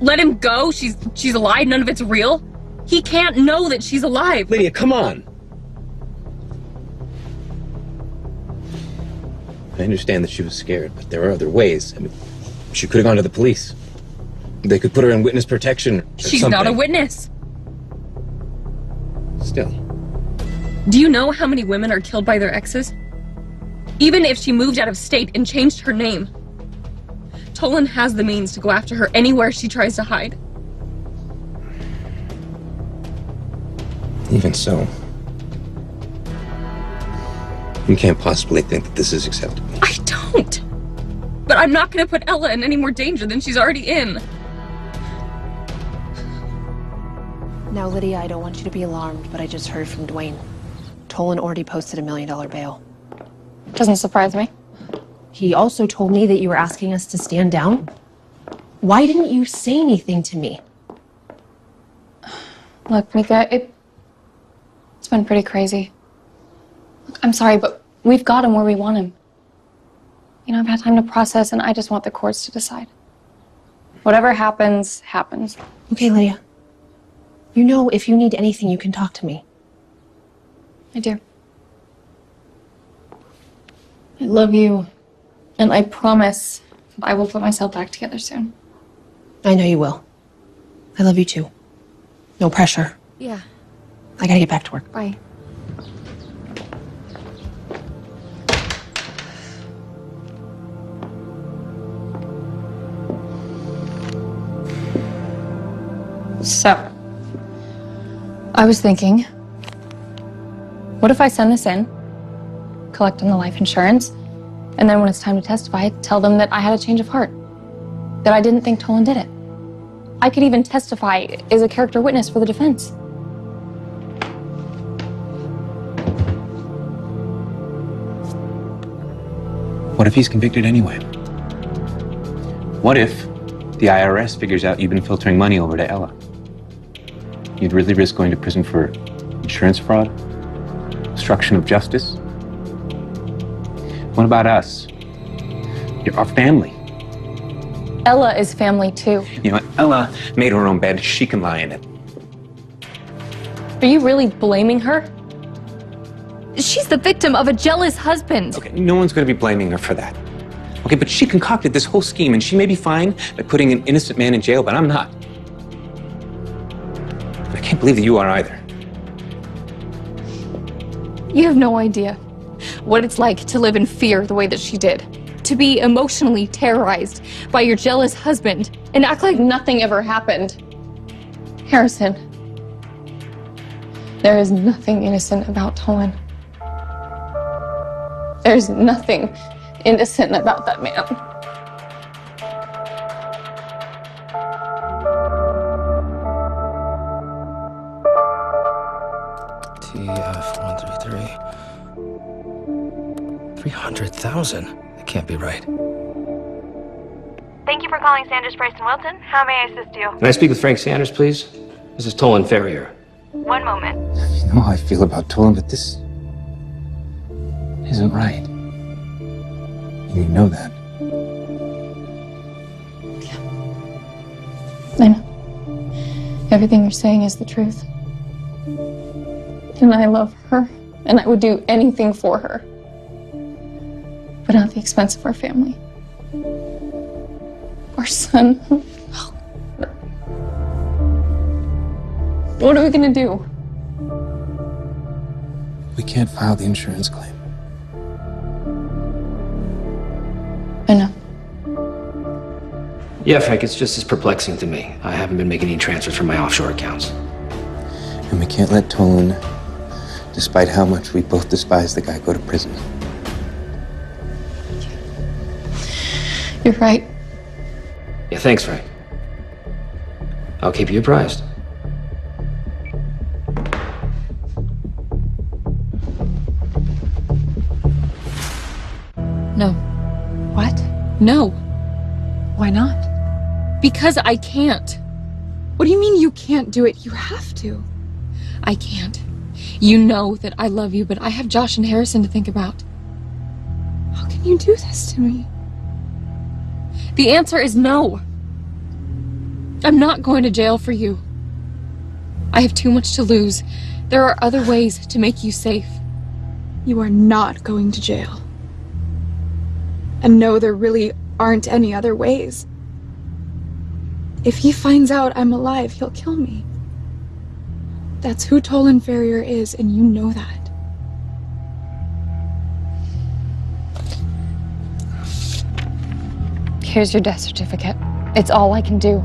Let him go? She's alive, none of it's real? He can't know that she's alive. Lydia, come on. I understand that she was scared, but there are other ways. I mean, she could have gone to the police. They could put her in witness protection or She's something. not a witness. Still. Do you know how many women are killed by their exes? Even if she moved out of state and changed her name, Tolan has the means to go after her anywhere she tries to hide. Even so, you can't possibly think that this is acceptable. I don't. But I'm not going to put Ella in any more danger than she's already in. Now, Lydia, I don't want you to be alarmed, but I just heard from Dwayne. Tolan already posted $1 million bail. Doesn't surprise me. He also told me that you were asking us to stand down. Why didn't you say anything to me? Look, Mika, it's been pretty crazy. Look, I'm sorry, but we've got him where we want him. You know, I've had time to process, and I just want the courts to decide. Whatever happens, happens. Okay, Lydia. You know, if you need anything, you can talk to me. I do. I love you, and I promise I will put myself back together soon. I know you will. I love you too. No pressure. Yeah. I gotta get back to work. Bye. So, I was thinking, what if I send this in, collect on the life insurance, and then when it's time to testify, tell them that I had a change of heart, that I didn't think Tolan did it. I could even testify as a character witness for the defense. What if he's convicted anyway? What if the IRS figures out you've been filtering money over to Ella? You'd really risk going to prison for insurance fraud? Obstruction of justice? What about us? You're our family. Ella is family too. You know what? Ella made her own bed. She can lie in it. Are you really blaming her? She's the victim of a jealous husband. Okay, no one's going to be blaming her for that. Okay, but she concocted this whole scheme, and she may be fine by putting an innocent man in jail, but I'm not. And I can't believe that you are either. You have no idea. what it's like to live in fear the way that she did. To be emotionally terrorized by your jealous husband and act like nothing ever happened. Harrison, there is nothing innocent about Tolan. There's nothing innocent about that man. TF-133. 300,000? That can't be right. Thank you for calling Sanders, Price & Wilton. How may I assist you? Can I speak with Frank Sanders, please? This is Tolan Ferrier. One moment. You know how I feel about Tolan, but this isn't right. You know that. I know. Everything you're saying is the truth. And I love her, and I would do anything for her. But not at the expense of our family. Our son. What are we gonna do? We can't file the insurance claim. I know. Yeah, Frank, it's just as perplexing to me. I haven't been making any transfers from my offshore accounts. And we can't let Tolan, despite how much we both despise the guy, go to prison. You're right. Yeah, thanks, Frank. I'll keep you apprised. No. What? No. Why not? Because I can't. What do you mean you can't do it? You have to. I can't. You know that I love you, but I have Josh and Harrison to think about. How can you do this to me? The answer is no. I'm not going to jail for you. I have too much to lose. There are other ways to make you safe. You are not going to jail. And no, there really aren't any other ways. If he finds out I'm alive, he'll kill me. That's who Tolan Ferrier is, and you know that. Here's your death certificate. It's all I can do.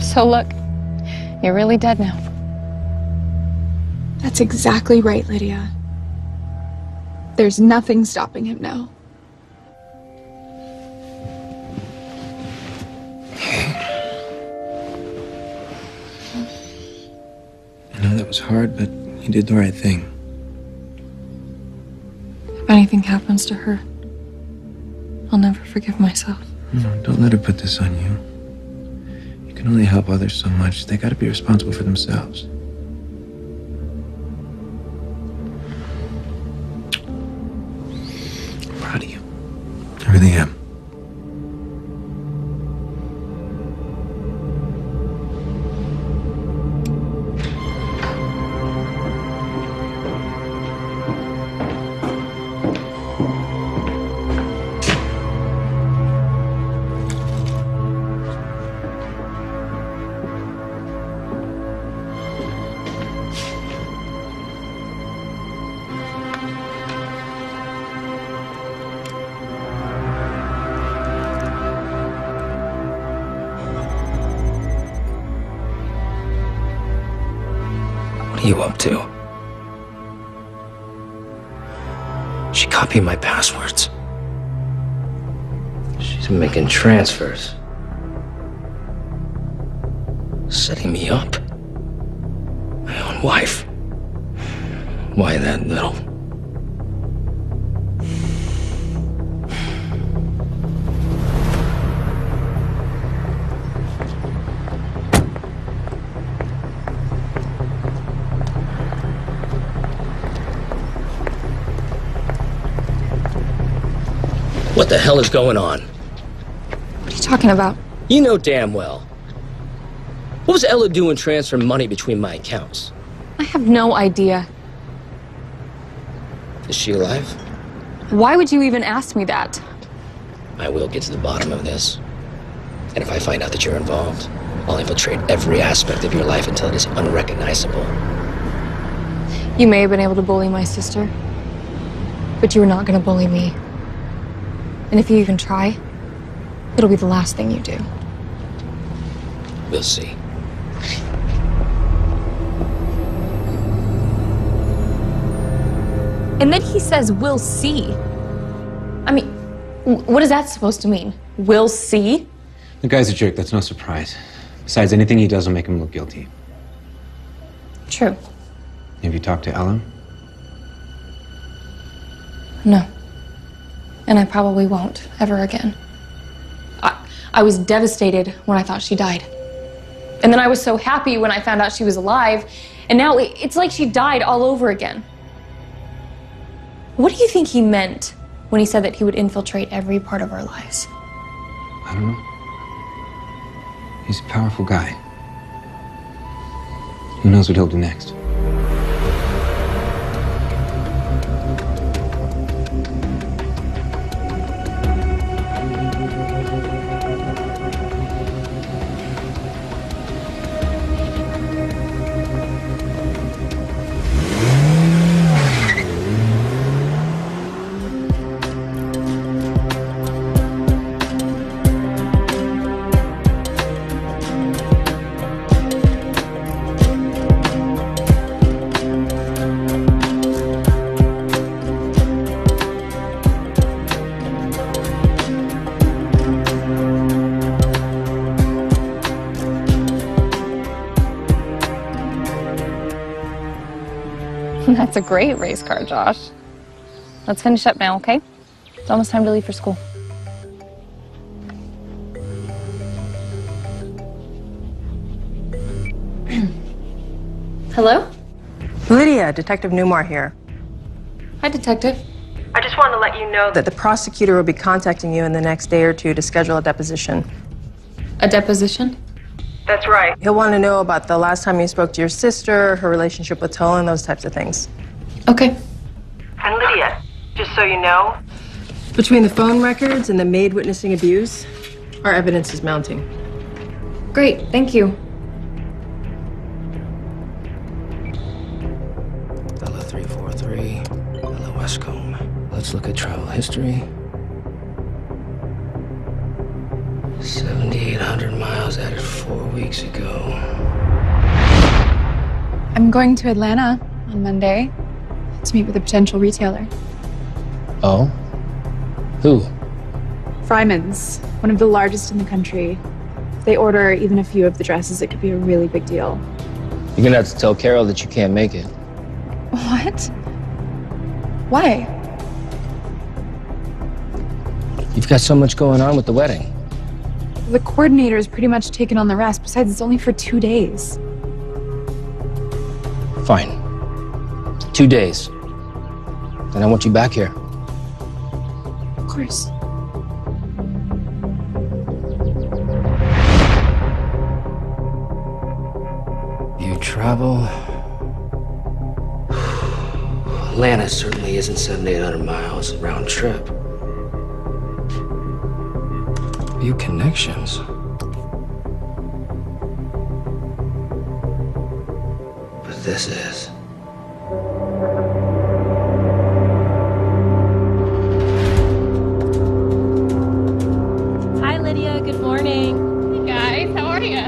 So look, you're really dead now. That's exactly right, Lydia. There's nothing stopping him now. I know that was hard, but you did the right thing. If anything happens to her, I'll never forgive myself. No, don't let her put this on you. You can only help others so much. They gotta be responsible for themselves. I'm proud of you. I really am. What are you up to? She copied my passwords. She's making transfers. Setting me up. My own wife. Why that little? What the hell is going on? What are you talking about? You know damn well. What was Ella doing transferring money between my accounts? I have no idea. Is she alive? Why would you even ask me that? I will get to the bottom of this. And if I find out that you're involved, I'll infiltrate every aspect of your life until it is unrecognizable. You may have been able to bully my sister. But you are not going to bully me. And if you even try, it'll be the last thing you do. We'll see. And then he says, we'll see. I mean, what is that supposed to mean? We'll see? The guy's a jerk, that's no surprise. Besides, anything he does will make him look guilty. True. Have you talked to Ella? No. And I probably won't, ever again. I was devastated when I thought she died. And then I was so happy when I found out she was alive. And now it's like she died all over again. What do you think he meant when he said that he would infiltrate every part of our lives? I don't know. He's a powerful guy. Who knows what he'll do next? That's a great race car, Josh. Let's finish up now, okay? It's almost time to leave for school. Hello? Lydia, Detective Newmar here. Hi, Detective. I just wanted to let you know that the prosecutor will be contacting you in the next day or two to schedule a deposition. A deposition? That's right. He'll want to know about the last time you spoke to your sister, her relationship with Tolan, those types of things. Okay. And Lydia, just so you know, between the phone records and the maid witnessing abuse, our evidence is mounting. Great, thank you. Ella 343, Ella Westcombe. Let's look at travel history. 7,800 miles added 4 weeks ago. I'm going to Atlanta on Monday to meet with a potential retailer. Oh? Who? Fryman's, one of the largest in the country. If they order even a few of the dresses, it could be a really big deal. You're gonna have to tell Carol that you can't make it. What? Why? You've got so much going on with the wedding. The coordinator's pretty much taken on the rest. Besides, it's only for 2 days. Fine. 2 days. Then I want you back here. Of course. You travel. Atlanta certainly isn't 700-800 miles round trip. Few connections. But this is. Hi, Lydia. Good morning. Hey, guys. How are you?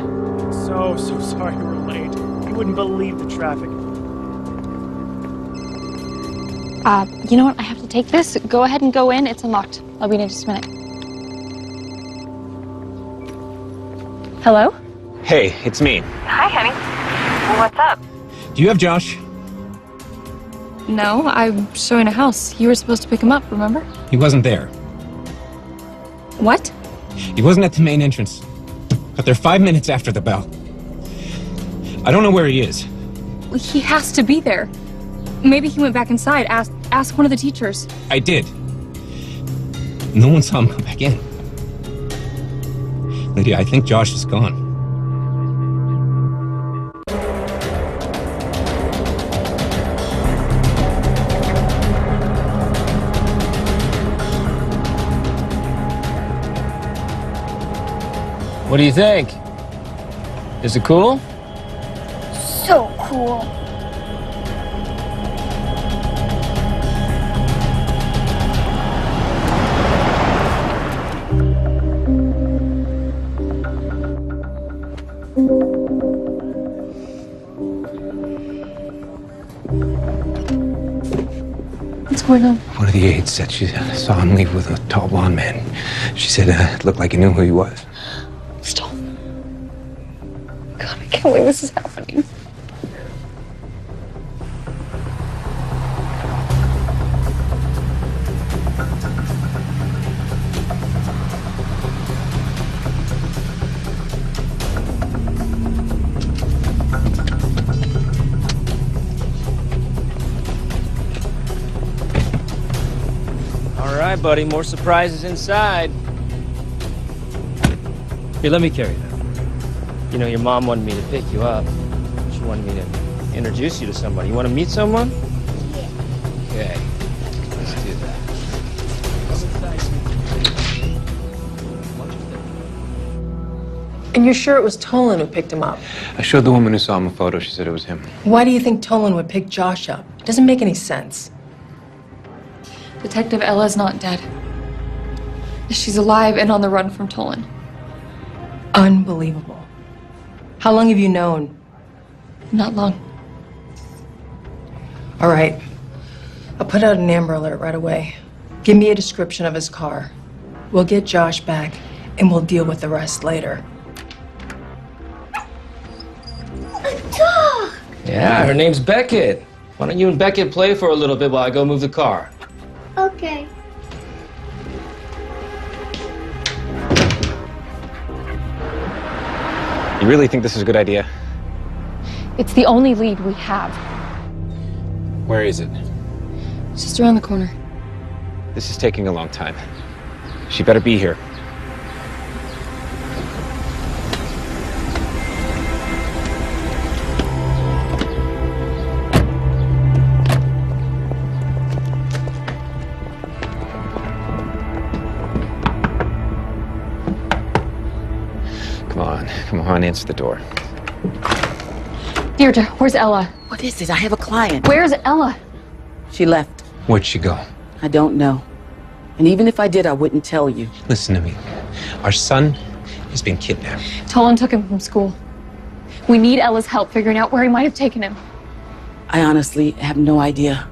So sorry we're late. You wouldn't believe the traffic. You know what? I have to take this. Go ahead and go in. It's unlocked. I'll be in just a minute. Hello? Hey, it's me. Hi, honey. What's up? Do you have Josh? No, I'm showing a house. You were supposed to pick him up, remember? He wasn't there. What? He wasn't at the main entrance. Got there 5 minutes after the bell. I don't know where he is. He has to be there. Maybe he went back inside. Ask one of the teachers. I did. No one saw him come back in. Lydia, I think Josh is gone. What do you think? Is it cool? So cool. going on? One of the aides said she saw him leave with a tall blonde man. She said it looked like he knew who he was. Stop. God, I can't believe this is happening. All right, buddy, more surprises inside. Here, let me carry that. You know, your mom wanted me to pick you up. She wanted me to introduce you to somebody. You want to meet someone? Yeah. Okay, let's do that. And you're sure it was Tolan who picked him up? I showed the woman who saw him a photo. She said it was him. Why do you think Tolan would pick Josh up? It doesn't make any sense. Detective Ella's not dead. She's alive and on the run from Tolan. Unbelievable. How long have you known? Not long. All right. I'll put out an Amber Alert right away. Give me a description of his car. We'll get Josh back, and we'll deal with the rest later. Yeah, her name's Beckett. Why don't you and Beckett play for a little bit while I go move the car? Okay. You really think this is a good idea? It's the only lead we have. Where is it? It's just around the corner. This is taking a long time. She better be here. Come on, answer the door. Deirdre, where's Ella? What is this? I have a client. Where's Ella? She left. Where'd she go? I don't know. And even if I did, I wouldn't tell you. Listen to me. Our son has been kidnapped. Tolan took him from school. We need Ella's help figuring out where he might have taken him. I honestly have no idea.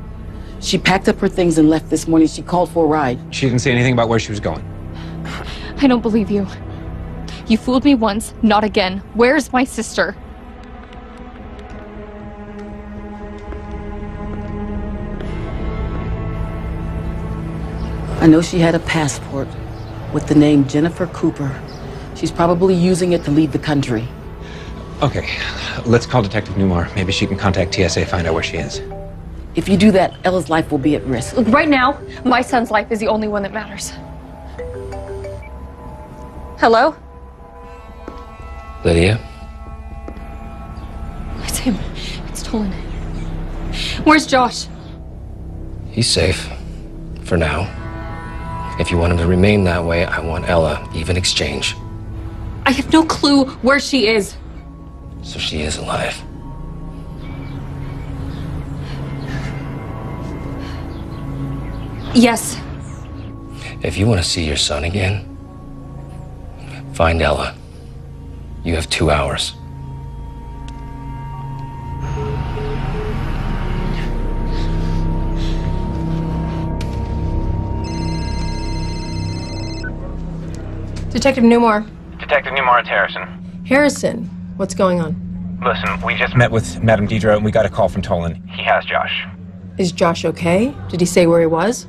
She packed up her things and left this morning. She called for a ride. She didn't say anything about where she was going. I don't believe you. You fooled me once, not again. Where's my sister? I know she had a passport with the name Jennifer Cooper. She's probably using it to leave the country. Okay, let's call Detective Newmar. Maybe she can contact TSA, find out where she is. If you do that, Ella's life will be at risk. Look, right now, my son's life is the only one that matters. Hello? Lydia? It's him. It's Tolan. Where's Josh? He's safe. For now. If you want him to remain that way, I want Ella, even exchange. I have no clue where she is. So she is alive. Yes. If you want to see your son again, find Ella. You have 2 hours. Detective Newmar. Detective Newmar, it's Harrison. Harrison, what's going on? Listen, we just met with Madame Deidre and we got a call from Tolan. He has Josh. Is Josh okay? Did he say where he was?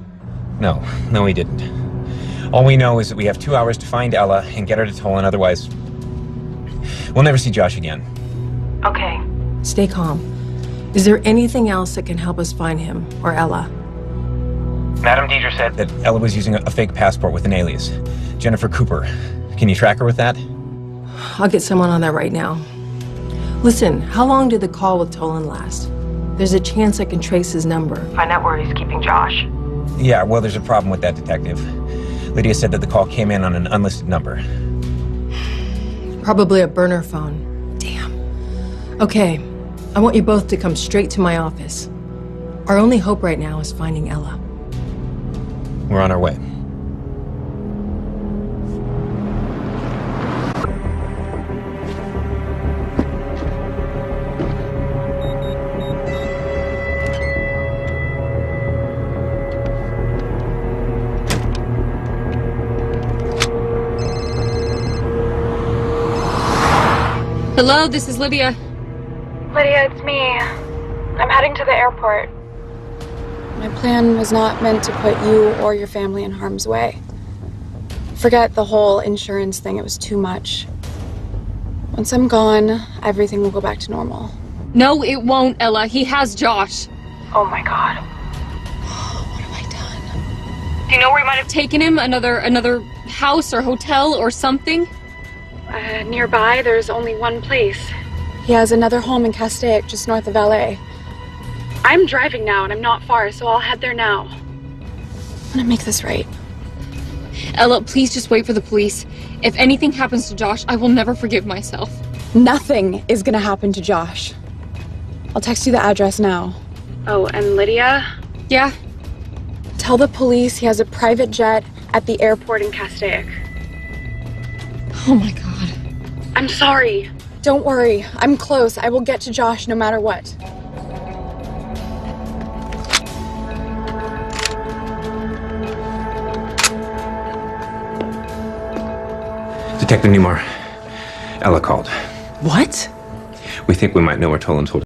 No, he didn't. All we know is that we have 2 hours to find Ella and get her to Tolan, otherwise we'll never see Josh again. Okay. Stay calm. Is there anything else that can help us find him or Ella? Madame Deidre said that Ella was using a fake passport with an alias, Jennifer Cooper. Can you track her with that? I'll get someone on that right now. Listen, how long did the call with Tolan last? There's a chance I can trace his number. Find out where he's keeping Josh. Yeah, well, there's a problem with that, Detective. Lydia said that the call came in on an unlisted number. Probably a burner phone. Damn. Okay, I want you both to come straight to my office. Our only hope right now is finding Ella. We're on our way. Hello, this is Lydia. Lydia, it's me. I'm heading to the airport. My plan was not meant to put you or your family in harm's way. Forget the whole insurance thing, it was too much. Once I'm gone, everything will go back to normal. No, it won't, Ella. He has Josh. Oh my God. Do you know where he might have taken him? Another house or hotel or something? Nearby, there's only one place. He has another home in Castaic, just north of LA. I'm driving now, and I'm not far, so I'll head there now. I'm gonna make this right. Ella, please just wait for the police. If anything happens to Josh, I will never forgive myself. Nothing is gonna happen to Josh. I'll text you the address now. Oh, and Lydia? Yeah? Tell the police he has a private jet at the airport in Castaic. Oh my God. I'm sorry. Don't worry. I'm close. I will get to Josh no matter what. Detective Newmar, Ella called. What? We think we might know where Tolan told